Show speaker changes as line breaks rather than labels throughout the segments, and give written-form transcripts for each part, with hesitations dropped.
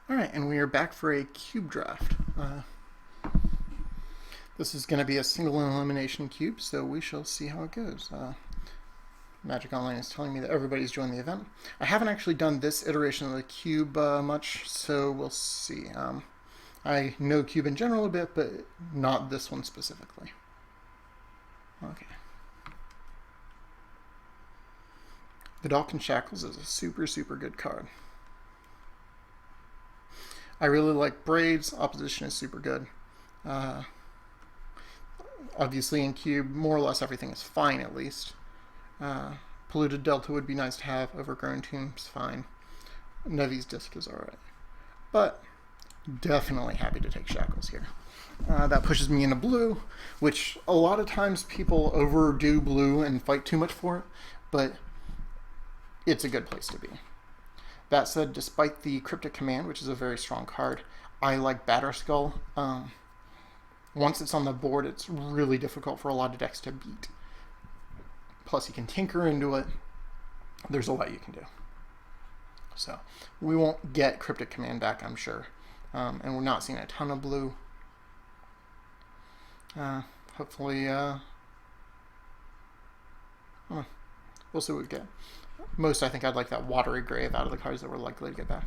Alright, and we are back for a cube draft. This is going to be a single elimination cube, so we shall see how it goes. Magic Online is telling me that everybody's joined the event. I haven't actually done this iteration of the cube much, so we'll see. I know cube in general a bit, but not this one specifically. Okay. Vedalken Shackles is a super good card. I really like Braids. Opposition is super good. Obviously in cube, more or less everything is fine at least. Polluted Delta would be nice to have. Overgrown Tomb's fine. Nevi's Disc is alright. But definitely happy to take Shackles here. That pushes me into blue, which a lot of times people overdo blue and fight too much for it, but it's a good place to be. That said, despite the Cryptic Command, which is a very strong card, I like Batterskull. Once it's on the board, it's really difficult for a lot of decks to beat. Plus, you can tinker into it. There's a lot you can do. So, we won't get Cryptic Command back, I'm sure. And we're not seeing a ton of blue. Hopefully, we'll see what we get. Most, I think I'd like that Watery Grave out of the cards that we're likely to get back.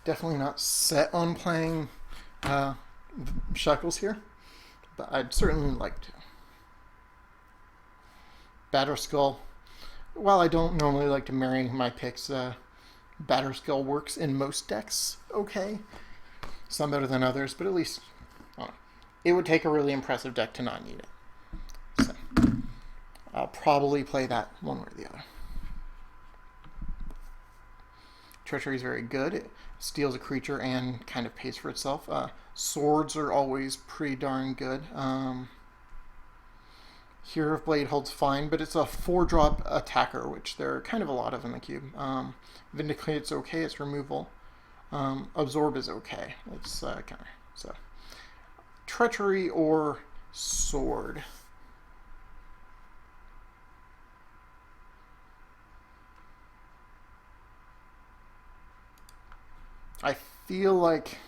Definitely not set on playing Shackles here, but I'd certainly like to. Batterskull. While I don't normally like to marry my picks, Batterskull works in most decks okay. Some better than others, but at least it would take a really impressive deck to not need it. So I'll probably play that one way or the other. Treachery is very good. It steals a creature and kind of pays for itself. Swords are always pretty darn good. Hero of Blade holds fine, but it's a 4-drop attacker, which there are kind of a lot of in the cube. Vindicate's okay, it's removal. Absorb is okay. It's counter. So Treachery or Sword. I feel like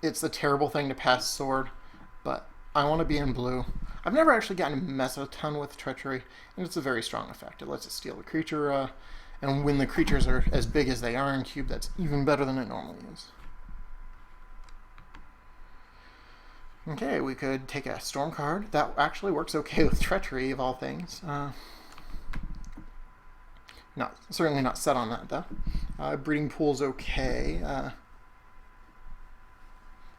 it's a terrible thing to pass Sword, but I want to be in blue. I've never actually gotten to mess a ton with Treachery, and it's a very strong effect. It lets it steal a creature, and when the creatures are as big as they are in cube, that's even better than it normally is. Okay, we could take a Storm card. That actually works okay with Treachery, of all things. Certainly not set on that, though. Breeding Pool's okay.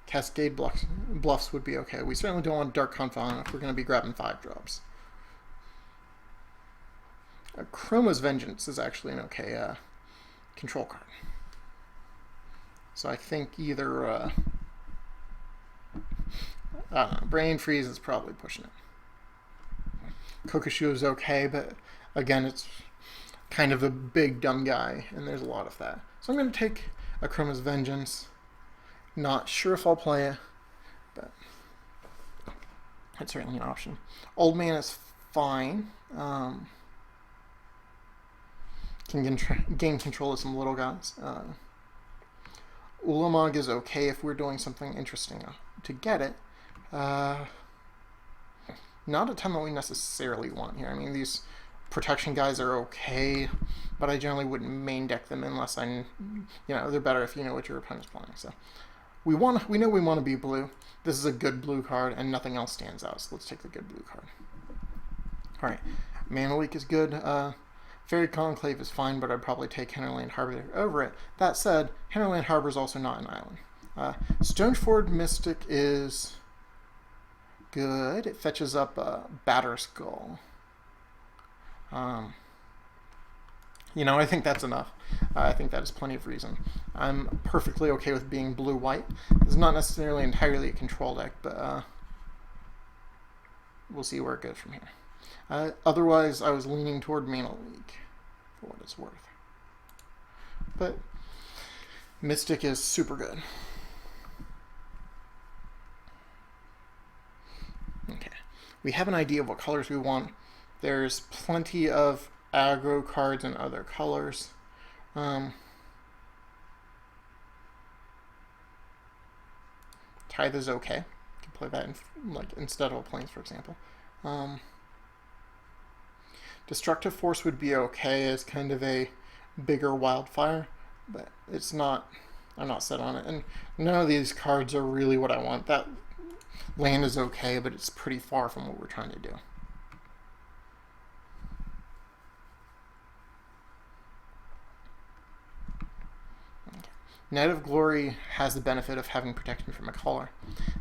Cascade Bluffs would be okay. We certainly don't want Dark Confidant if we're going to be grabbing 5-drops. Chroma's Vengeance is actually an okay control card. So I think either... Brain Freeze is probably pushing it. Kokoshu is okay, but again, it's kind of a big dumb guy, and there's a lot of that. So I'm going to take a Chroma's Vengeance. Not sure if I'll play it, but it's certainly an option. Old Man is fine. Can gain control of some little guys. Ulamog is okay if we're doing something interesting to get it. Not a ton that we necessarily want here. I mean, these protection guys are okay, but I generally wouldn't main deck them unless they're better if you know what your opponent's playing. So we know we want to be blue. This is a good blue card, and nothing else stands out. So let's take the good blue card. All right, Mana Leak is good. Fairy Conclave is fine, but I'd probably take Hinterland Harbor over it. That said, Hinterland Harbor is also not an island. Stoneford Mystic is good. It fetches up Batterskull. I think that's enough. I think that is plenty of reason. I'm perfectly okay with being blue-white. It's not necessarily entirely a control deck, but we'll see where it goes from here. Otherwise, I was leaning toward Mana Leak, for what it's worth. But Mystic is super good. we have an idea of what colors we want. There's plenty of aggro cards in other colors. Tithe is okay. You can play that in, like instead of Plains, for example. Destructive Force would be okay as kind of a bigger wildfire, but it's not. I'm not set on it, and none of these cards are really what I want. That land is okay, but it's pretty far from what we're trying to do. Okay. Knight of Glory has the benefit of having protection from a color.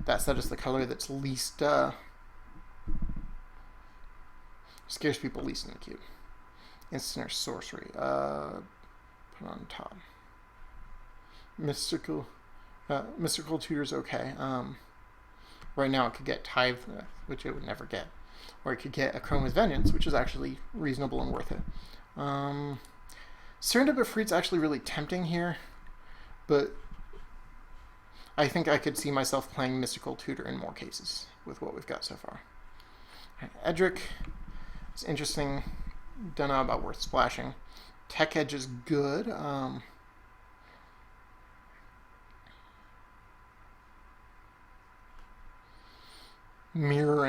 That said, it's the color that's least scares people least in the cube. Instant or sorcery. Put on top. Mystical Tutor's okay. Right now it could get Tithe, which it would never get. Or it could get Akroma's Vengeance, which is actually reasonable and worth it. Serendip Efreet's actually really tempting here, but I think I could see myself playing Mystical Tutor in more cases with what we've got so far. Right, Edric is interesting. Don't know about worth splashing. Tech Edge is good. Mirror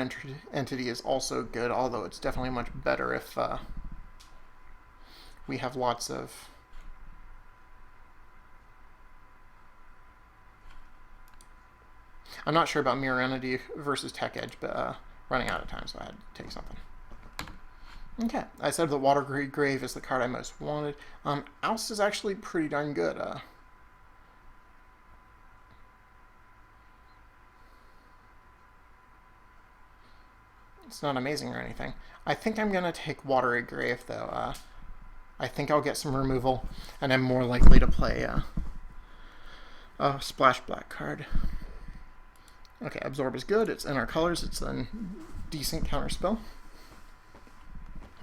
Entity is also good, although it's definitely much better if we have lots of I'm not sure about Mirror Entity versus Tech Edge, but running out of time, so I had to take something. Okay, I said the Water Grave is the card I most wanted. Oust is actually pretty darn good. It's not amazing or anything. I think I'm going to take Watery Grave, though. I think I'll get some removal, and I'm more likely to play a Splash Black card. Okay, Absorb is good. It's in our colors. It's a decent counter spell.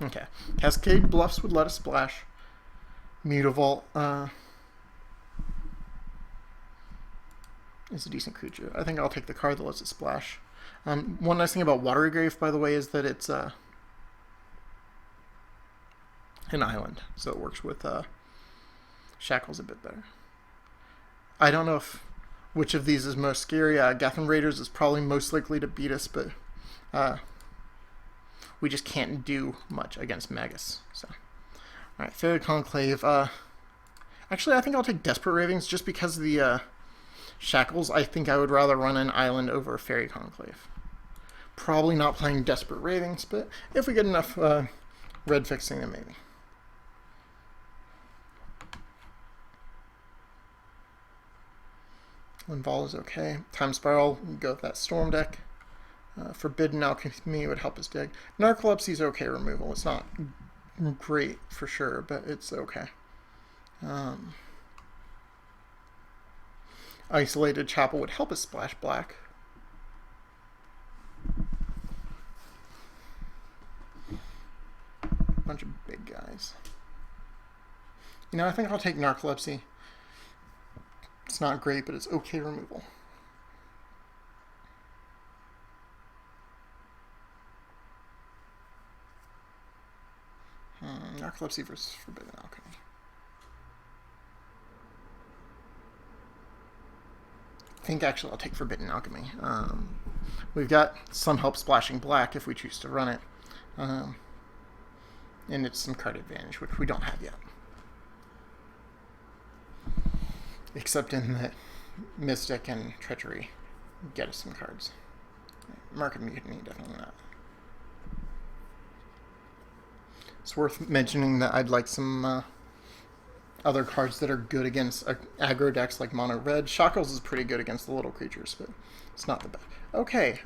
Okay, Cascade Bluffs would let us splash. Mutavault is a decent creature. I think I'll take the card that lets it splash. One nice thing about Watery Grave, by the way, is that it's an island, so it works with Shackles a bit better. I don't know which of these is most scary. Gethin Raiders is probably most likely to beat us, but we just can't do much against Magus. So, all right, Fairy Conclave. Actually, I think I'll take Desperate Ravings just because of the Shackles. I think I would rather run an island over Fairy Conclave. Probably not playing Desperate Ravings, but if we get enough red fixing, then maybe. Linval is okay. Time Spiral, we go with that Storm deck. Forbidden Alchemy would help us dig. Narcolepsy is okay removal. It's not great for sure, but it's okay. Isolated Chapel would help us splash black. Bunch of big guys. You know, I think I'll take Narcolepsy. It's not great, but it's okay removal. Narcolepsy versus Forbidden Alchemy. I think actually I'll take Forbidden Alchemy. We've got some help splashing black if we choose to run it. And it's some card advantage, which we don't have yet. Except in that Mystic and Treachery get us some cards. Market Mutiny, definitely not. It's worth mentioning that I'd like some other cards that are good against aggro decks like Mono Red. Shackles is pretty good against the little creatures, but it's not the best. Okay,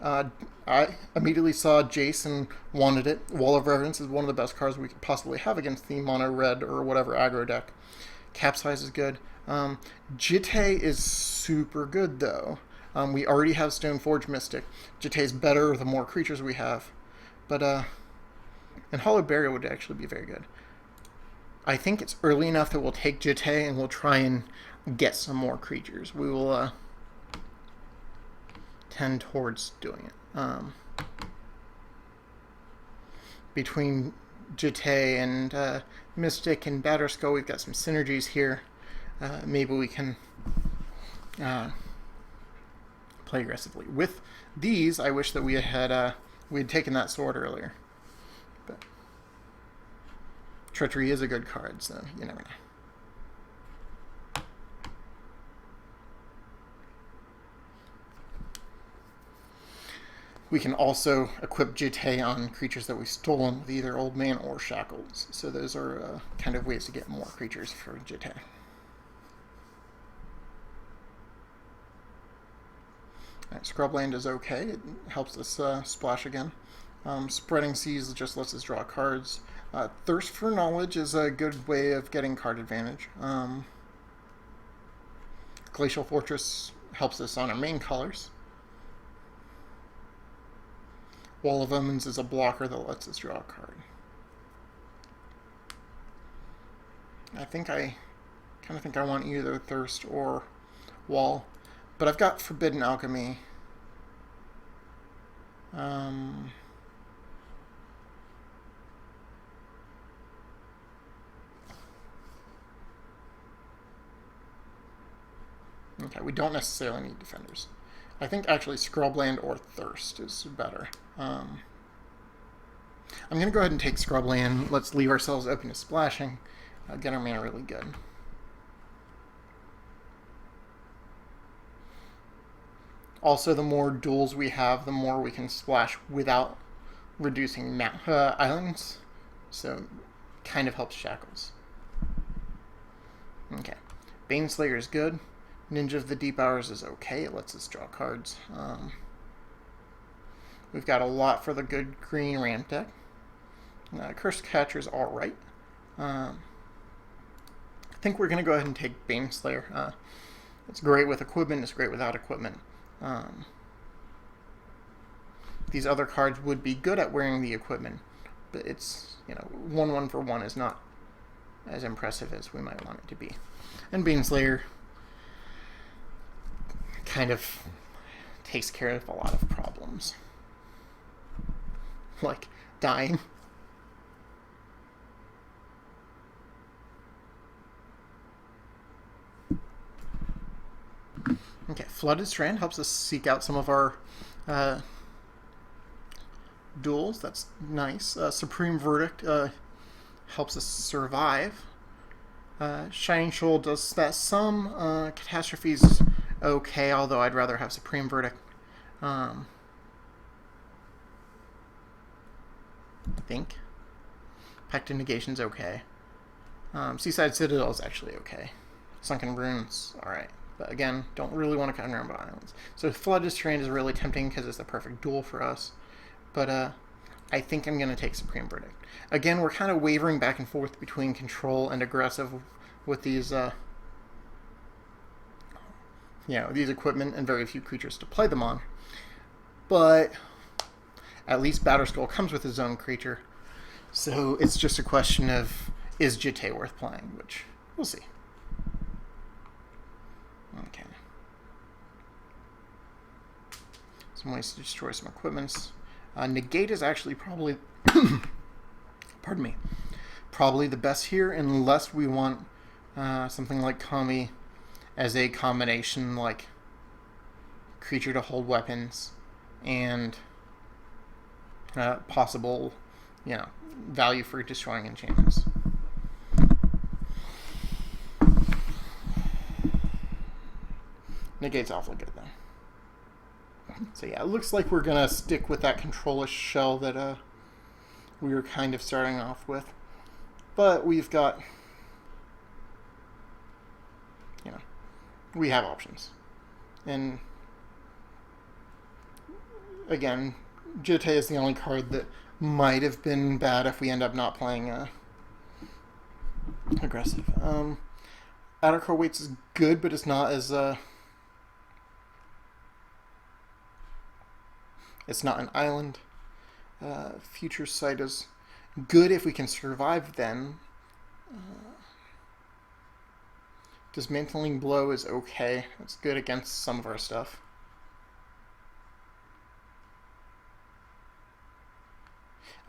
I immediately saw Jace and wanted it. Wall of Reverence is one of the best cards we could possibly have against the Mono Red or whatever aggro deck. Capsize is good. Jitte is super good, though. We already have Stoneforge Mystic. Jitte is better the more creatures we have. But, and Hollow Burial would actually be very good. I think it's early enough that we'll take Jitte and we'll try and get some more creatures. We will tend towards doing it. between Jitte and Mystic and Batterskull, we've got some synergies here. Maybe we can play aggressively. With these, I wish that we had taken that sword earlier. But Treachery is a good card, so you never know. We can also equip Jitte on creatures that we've stolen with either Old Man or Shackles. So those are kind of ways to get more creatures for Jitte. Right, Scrubland is okay. It helps us splash again. Spreading Seas just lets us draw cards. Thirst for Knowledge is a good way of getting card advantage. Glacial Fortress helps us on our main colors. Wall of Omens is a blocker that lets us draw a card. I kind of think I want either Thirst or Wall, but I've got Forbidden Alchemy. Okay, we don't necessarily need Defenders. I think actually Scrubland or Thirst is better. I'm going to go ahead and take Scrubland. Let's leave ourselves open to splashing. Get our mana really good. Also, the more duels we have, the more we can splash without reducing islands. So, kind of helps Shackles. Okay. Baneslayer is good. Ninja of the Deep Hours is okay. It lets us draw cards. We've got a lot for the good green ramp deck. Curse Catcher is alright. I think we're going to go ahead and take Baneslayer. It's great with equipment. It's great without equipment. These other cards would be good at wearing the equipment, but it's, 1/1 for 1 is not as impressive as we might want it to be. And Baneslayer kind of takes care of a lot of problems. Like dying. Okay, Flooded Strand helps us seek out some of our duels. That's nice. Supreme Verdict helps us survive. Shining Shoal does that some. Catastrophes okay, although I'd rather have Supreme Verdict. I think. Pact of Negation's okay. Seaside Citadel is actually okay. Sunken Ruins, alright. But again, don't really want to cut around islands. So Flooded Strand is really tempting because it's the perfect duel for us. But I think I'm going to take Supreme Verdict. Again, we're kind of wavering back and forth between control and aggressive with these these equipment and very few creatures to play them on. But at least Batterskull comes with his own creature. So it's just a question of, is Jitte worth playing? Which, we'll see. Okay. Some ways to destroy some equipments. Negate is actually probably, pardon me, probably the best here, unless we want something like Kami as a combination, like creature to hold weapons and possible, value for destroying enchantments. Negate's awfully good, though. So yeah, it looks like we're going to stick with that control-ish shell that we were kind of starting off with. But we've got, we have options. And again, Jitte is the only card that might have been bad if we end up not playing aggressive. Outer Core Weights is good, but it's not as it's not an island. Future Sight is good if we can survive then. Dismantling Blow is okay. It's good against some of our stuff.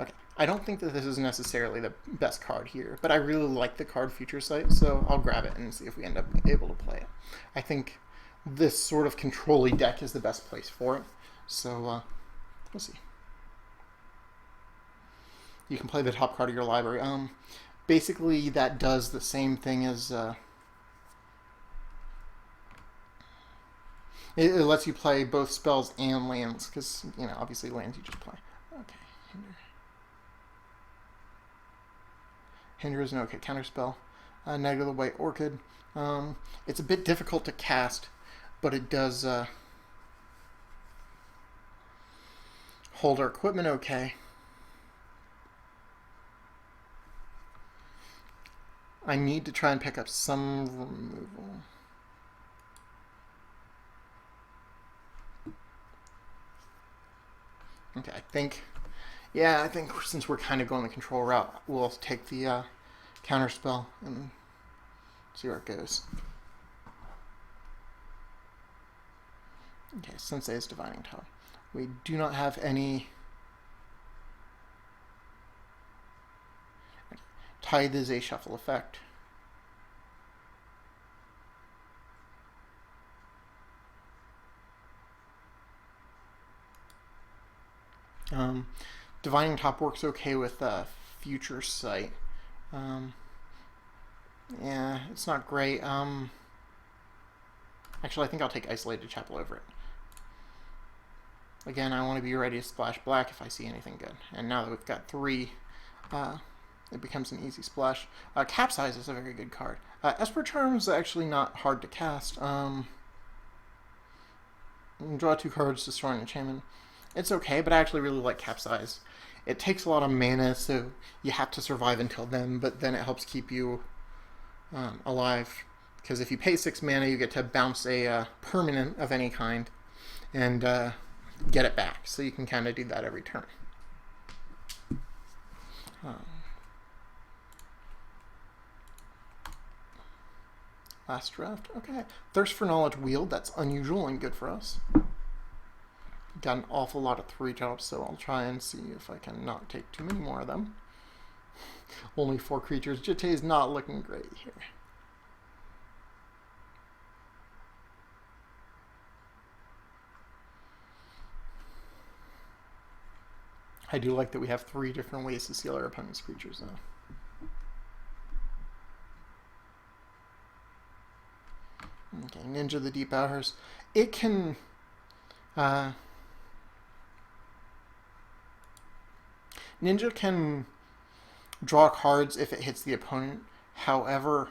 Okay, I don't think that this is necessarily the best card here, but I really like the card feature site, so I'll grab it and see if we end up able to play it. I think this sort of control-y deck is the best place for it, so we'll see. You can play the top card of your library. Basically, that does the same thing as... it lets you play both spells and lands, because, you know, obviously lands you just play. Okay, Hinder is an okay counterspell. Negative the White Orchid. It's a bit difficult to cast, but it does hold our equipment okay. I need to try and pick up some removal. Okay, I think since we're kind of going the control route, we'll take the counterspell and see where it goes. Okay, Sensei's Divining Top. We do not have any... Tithe is a shuffle effect. Divining Top works okay with Future Sight. Yeah, it's not great. Actually, I think I'll take Isolated Chapel over it. Again, I want to be ready to splash black if I see anything good. And now that we've got 3, it becomes an easy splash. Capsize is a very good card. Esper Charm is actually not hard to cast. Draw 2 cards, destroy an enchantment. It's okay, but I actually really like Capsize. It takes a lot of mana, so you have to survive until then, but then it helps keep you alive. Because if you pay 6 mana, you get to bounce a permanent of any kind and get it back. So you can kind of do that every turn. Last draft. Okay. Thirst for Knowledge Wield. That's unusual and good for us. Got an awful lot of 3-drops, so I'll try and see if I can not take too many more of them. Only 4 creatures. Jitte is not looking great here. I do like that we have 3 different ways to seal our opponent's creatures, though. Okay, Ninja the Deep Hours. It can... Ninja can draw cards if it hits the opponent. However,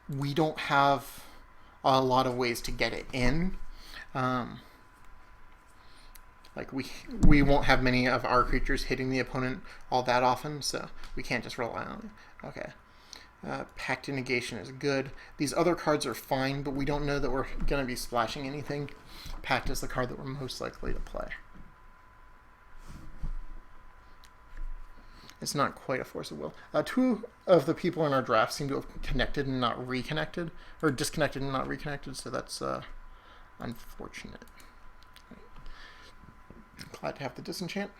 we don't have a lot of ways to get it in. Like we won't have many of our creatures hitting the opponent all that often, so we can't just rely on it. Okay. Pact to Negation is good. These other cards are fine, but we don't know that we're going to be splashing anything. Pact is the card that we're most likely to play. It's not quite a Force of Will. 2 of the people in our draft seem to have connected and not reconnected, or disconnected and not reconnected, so that's unfortunate. Glad to have the disenchant,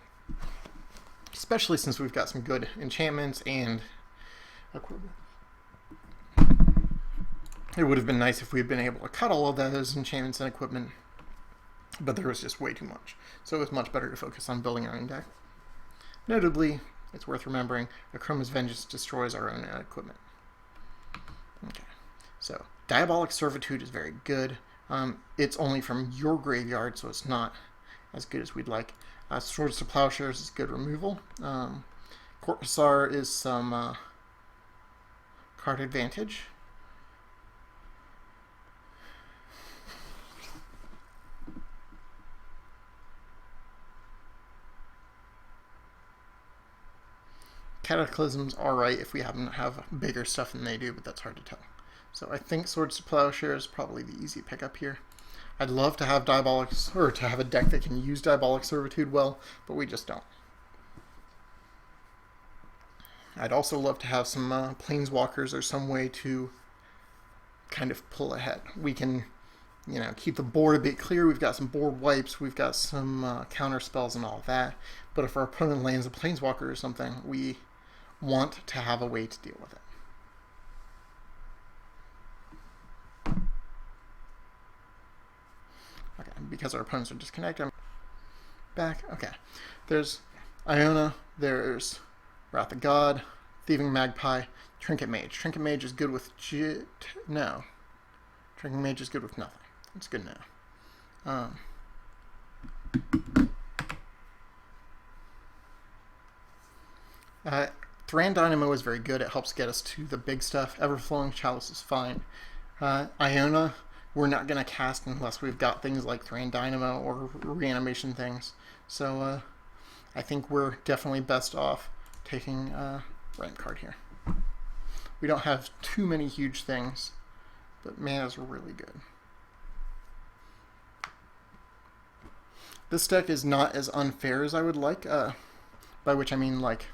especially since we've got some good enchantments and equipment. It would have been nice if we had been able to cut all of those enchantments and equipment, but there was just way too much. So it was much better to focus on building our own deck. Notably, it's worth remembering, Akroma's Vengeance destroys our own equipment. Okay, so Diabolic Servitude is very good. It's only from your graveyard, so it's not as good as we'd like. Swords to Plowshares is good removal. Corpusar is some card advantage. Cataclysm's alright if we happen to have bigger stuff than they do, but that's hard to tell. So I think Swords to Plowshare is probably the easy pickup here. I'd love to have to have a deck that can use Diabolic Servitude well, but we just don't. I'd also love to have some Planeswalkers or some way to kind of pull ahead. We can keep the board a bit clear. We've got some board wipes, we've got some counter spells and all that. But if our opponent lands a Planeswalker or something, we want to have a way to deal with it. Okay, because our opponents are disconnected, I'm back. Okay, there's Iona, there's Wrath of God, Thieving Magpie, Trinket Mage. Trinket Mage is good with no. Trinket Mage is good with nothing. It's good now. Thran Dynamo is very good. It helps get us to the big stuff. Everflowing Chalice is fine. Iona, we're not going to cast unless we've got things like Thran Dynamo or reanimation things. So I think we're definitely best off taking Ramp card here. We don't have too many huge things, but mana's really good. This deck is not as unfair as I would like, by which I mean like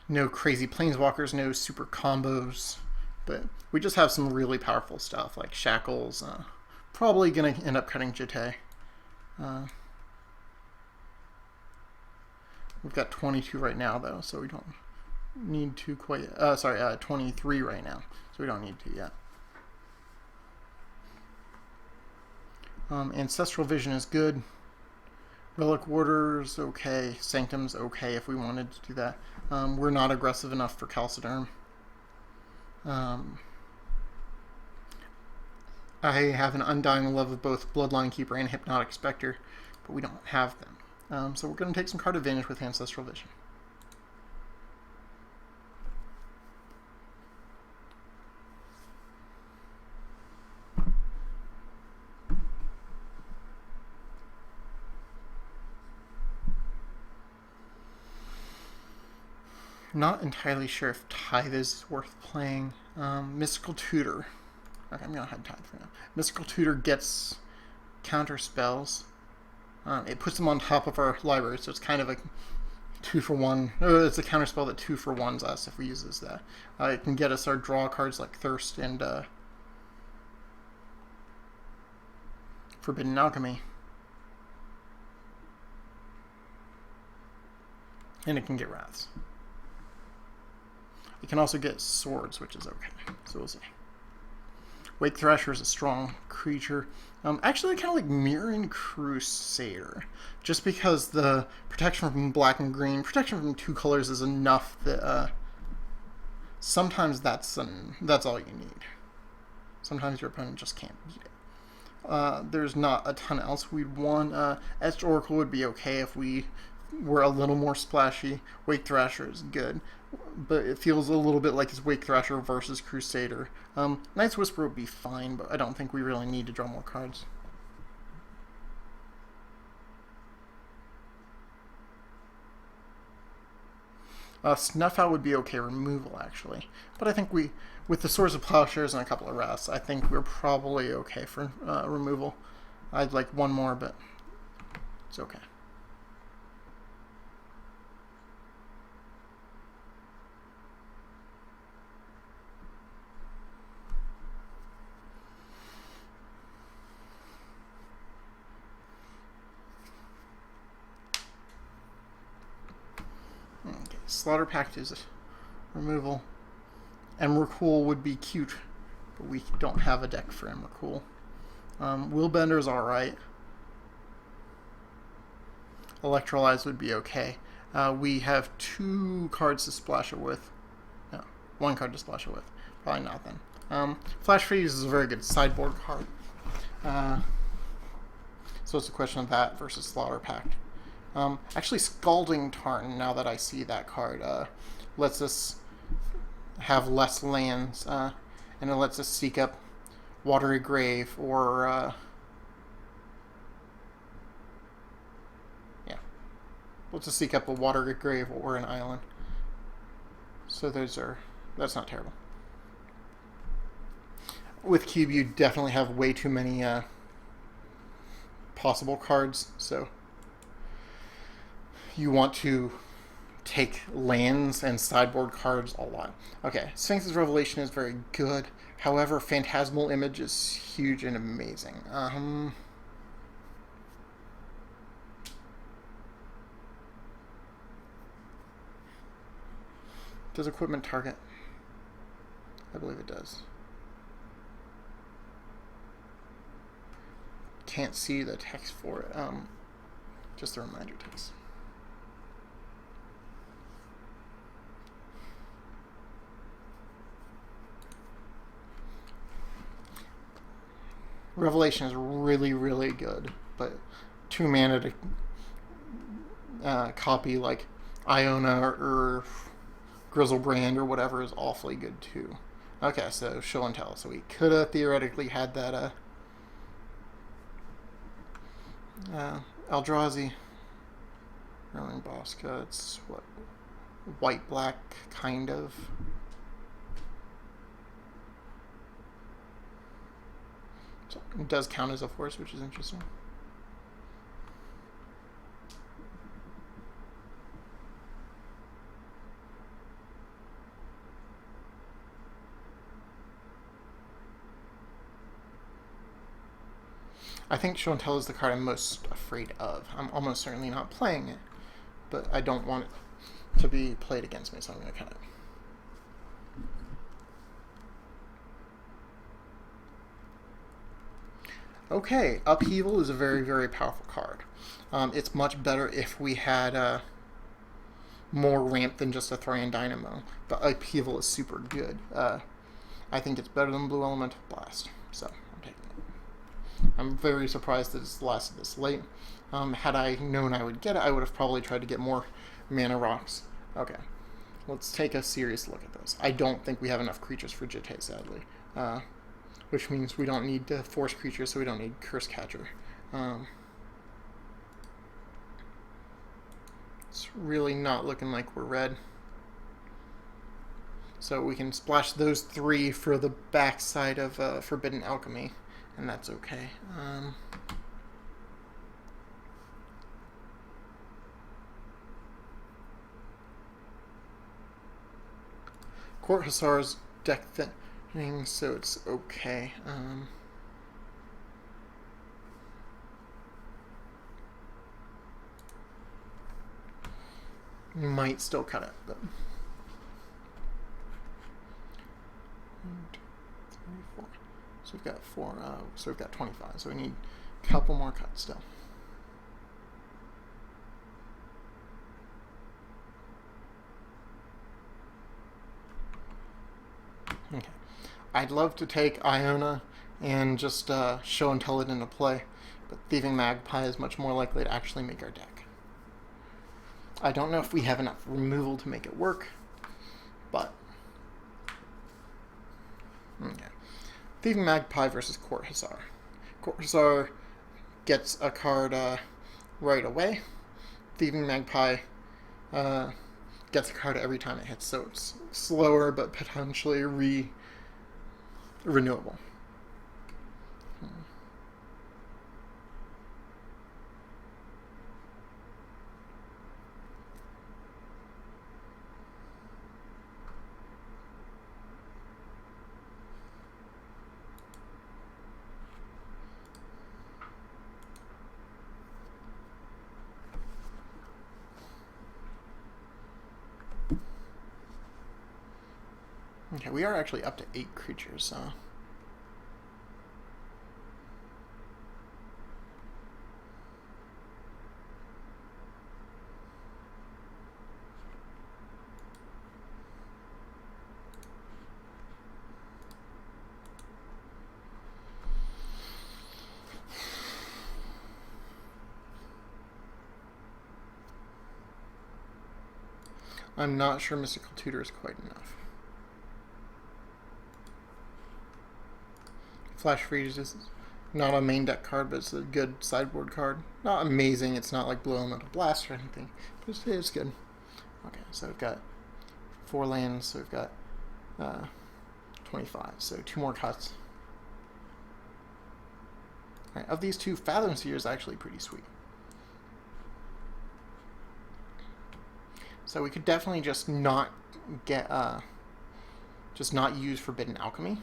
no crazy Planeswalkers, no super combos, but we just have some really powerful stuff like Shackles. Probably going to end up cutting Jitte. We've got 22 right now though, so we don't need to quite... 23 right now, so we don't need to yet. Ancestral Vision is good. Relic Warder's okay. Sanctum's okay if we wanted to do that. We're not aggressive enough for Calciderm. I have an undying love of both Bloodline Keeper and Hypnotic Spectre, but we don't have them. So we're going to take some card advantage with Ancestral Vision. Not entirely sure if Tithe is worth playing. Mystical Tutor. Okay, I'm going to hide Tithe for now. Mystical Tutor gets counter spells. It puts them on top of our library, so it's kind of a 2-for-1. It's a counter spell that 2-for-1s us if we use that. It can get us our draw cards like Thirst and Forbidden Alchemy. And it can get Wraths. It can also get Swords, which is okay. So we'll see. Wake Thrasher is a strong creature. Actually, I kind of like Mirran Crusader. Just because the protection from black and green, protection from 2 colors is enough that sometimes that's all you need. Sometimes your opponent just can't beat it. There's not a ton else we'd want. Etched Oracle would be okay if we were a little more splashy. Wake Thrasher is good, but it feels a little bit like it's Wake Thrasher versus Crusader. Night's Whisper would be fine, but I don't think we really need to draw more cards. Snuff Out would be okay removal, actually. But I think with the Swords of Plowshares and a couple of Wraths, I think we're probably okay for removal. I'd like one more, but it's okay. Slaughter Pact is removal. Emrakul would be cute, but we don't have a deck for Emrakul. Willbender is alright. Electrolyze would be okay. We have 2 cards to splash it with. No, 1 card to splash it with. Probably not then. Flash Freeze is a very good sideboard card. So it's a question of that versus Slaughter Pact. Actually, Scalding Tarn, now that I see that card, lets us have less lands, and it lets us seek up Watery Grave or, lets us seek up a Watery Grave or an island. So that's not terrible. With Cube, you definitely have way too many possible cards, so you want to take lands and sideboard cards a lot. Okay, Sphinx's Revelation is very good. However, Phantasmal Image is huge and amazing. Does equipment target? I believe it does. Can't see the text for it. Just the reminder text. Revelation is really, really good, but 2 mana to copy like Iona or Grizzlebrand or whatever is awfully good too. Okay, so show and tell. So we could have theoretically had that Eldrazi. Rolling Bosca, it's what? White-black, kind of. So it does count as a force, which is interesting. I think Show and Tell is the card I'm most afraid of. I'm almost certainly not playing it, but I don't want it to be played against me, so I'm going to cut it. Okay, Upheaval is a very, very powerful card. It's much better if we had more ramp than just a Thorian Dynamo, but Upheaval is super good. I think it's better than Blue Elemental Blast, so I'm taking it. I'm very surprised that it's lasted this late. Had I known I would get it, I would have probably tried to get more mana rocks. Okay, let's take a serious look at this. I don't think we have enough creatures for Jitte, sadly. Which means we don't need to force creatures, so we don't need Curse Catcher. It's really not looking like we're red. So we can splash those 3 for the backside of Forbidden Alchemy, and that's okay. Court Hussar's deck thing, so it's okay. Might still cut it, but 34. So we've got 4. So we've got 25. So we need a couple more cuts still. Okay. I'd love to take Iona and just show and tell it into play, but Thieving Magpie is much more likely to actually make our deck. I don't know if we have enough removal to make it work, but okay. Thieving Magpie versus Court Hussar. Court Hussar gets a card right away. Thieving Magpie gets a card every time it hits, so it's slower but potentially renewable. Okay, we are actually up to 8 creatures, so I'm not sure Mystical Tutor is quite enough. Flash Freeze is not a main deck card, but it's a good sideboard card. Not amazing, it's not like Blue Elemental Blast or anything, but it's good. Okay, so we've got 4 lands, so we've got 25, so 2 more cuts. Alright, of these 2, Fathom Seer is actually pretty sweet. So we could definitely just not get, just not use Forbidden Alchemy.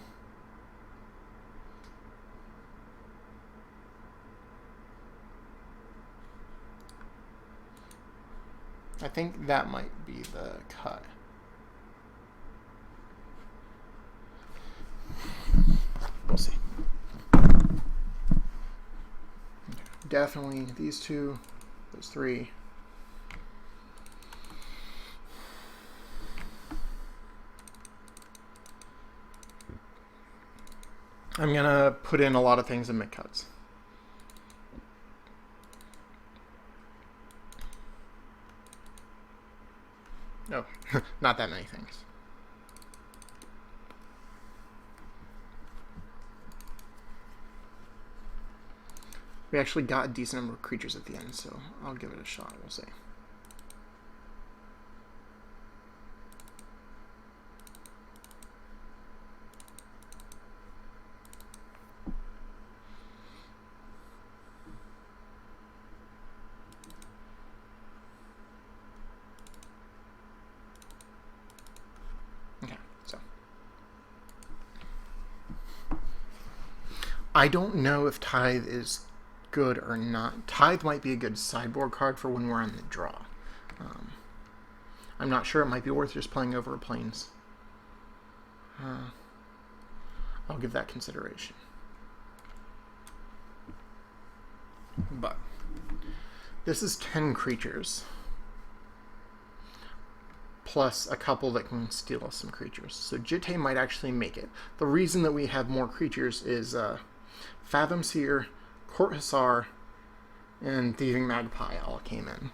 I think that might be the cut. We'll see. Definitely these two, those three. I'm going to put in a lot of things and make cuts. No, not that many things. We actually got a decent number of creatures at the end, so I'll give it a shot. We'll see. Okay, so I don't know if Tithe is good or not. Tithe might be a good sideboard card for when we're on the draw. I'm not sure. It might be worth just playing over planes. I'll give that consideration. But this is 10 creatures. Plus a couple that can steal us some creatures. So Jitte might actually make it. The reason that we have more creatures is Fathom Seer, Court Hussar, and Thieving Magpie all came in.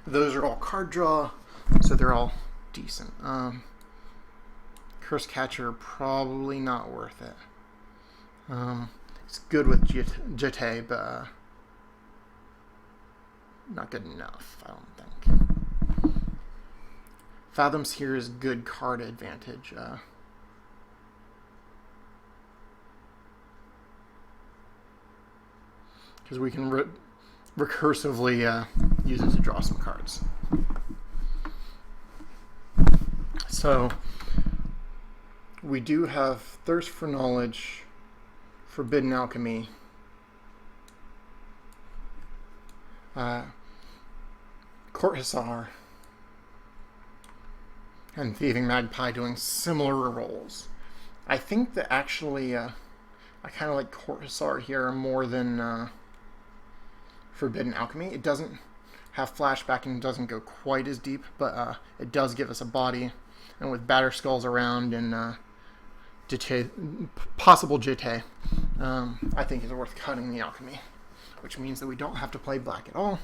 Those are all card draw, so they're all decent. Curse Catcher, probably not worth it. It's good with Jitte, but not good enough, I don't think. Fathom Seer is good card advantage. Because we can recursively use it to draw some cards. So we do have Thirst for Knowledge, Forbidden Alchemy, Court Hussar, and Thieving Magpie doing similar roles. I think that actually I kind of like Court Hussar here more than Forbidden Alchemy. It doesn't have flashback and doesn't go quite as deep, but it does give us a body. And with Batterskulls around and possible Jitte, I think it's worth cutting the Alchemy, which means that we don't have to play black at all.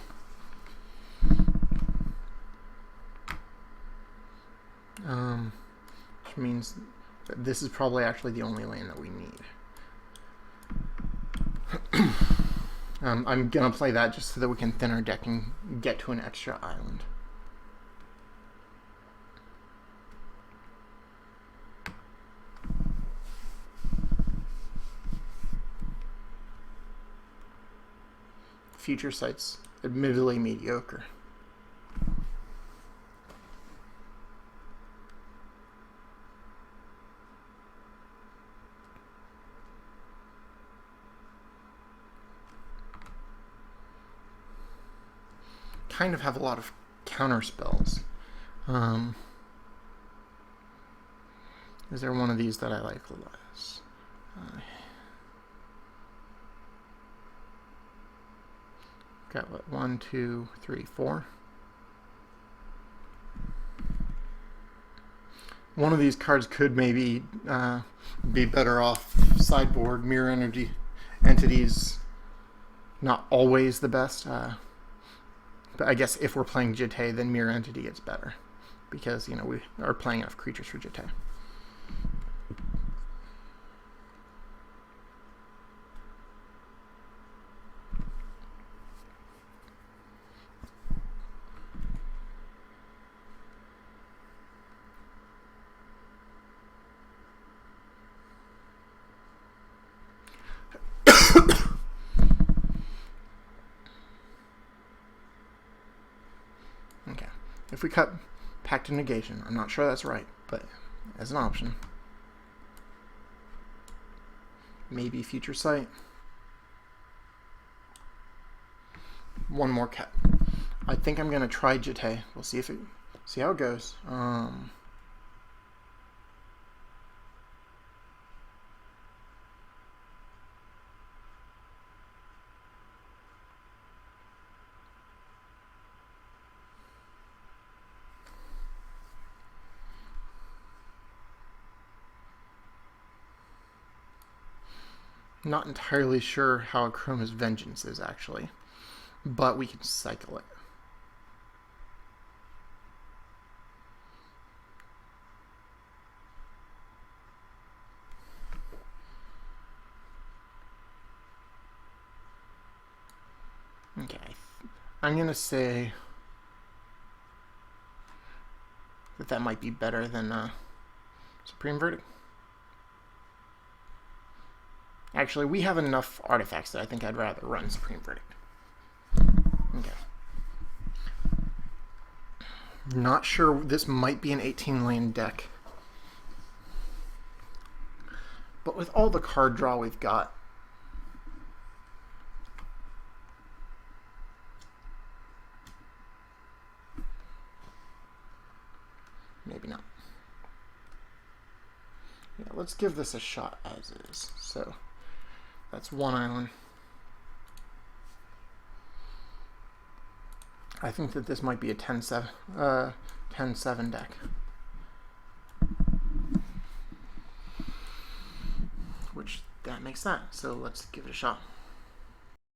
Which means that this is probably actually the only land that we need. I'm going to play that just so that we can thin our deck and get to an extra island. Future Sight's admittedly mediocre. Kind of have a lot of counter spells. Is there one of these that I like less? Got what? 1, 2, 3, 4. One of these cards could maybe be better off sideboard. Mirror Entities, not always the best. But I guess if we're playing Jitte, then Mirror Entity gets better. Because, we are playing enough creatures for Jitte. If we cut Pact of Negation, I'm not sure that's right, but as an option. Maybe Future Sight. one more cat. I think I'm gonna try Jitte. We'll see how it goes. Not entirely sure how Chroma's Vengeance is actually, but we can cycle it. Okay, I'm going to say that might be better than Supreme Verdict. Actually, we have enough artifacts that I think I'd rather run Supreme Verdict. Okay. Not sure, this might be an 18-lane deck. But with all the card draw we've got, maybe not. Yeah, let's give this a shot as is. So that's one island. I think that this might be a 10-7 deck. Which, that makes that. So let's give it a shot.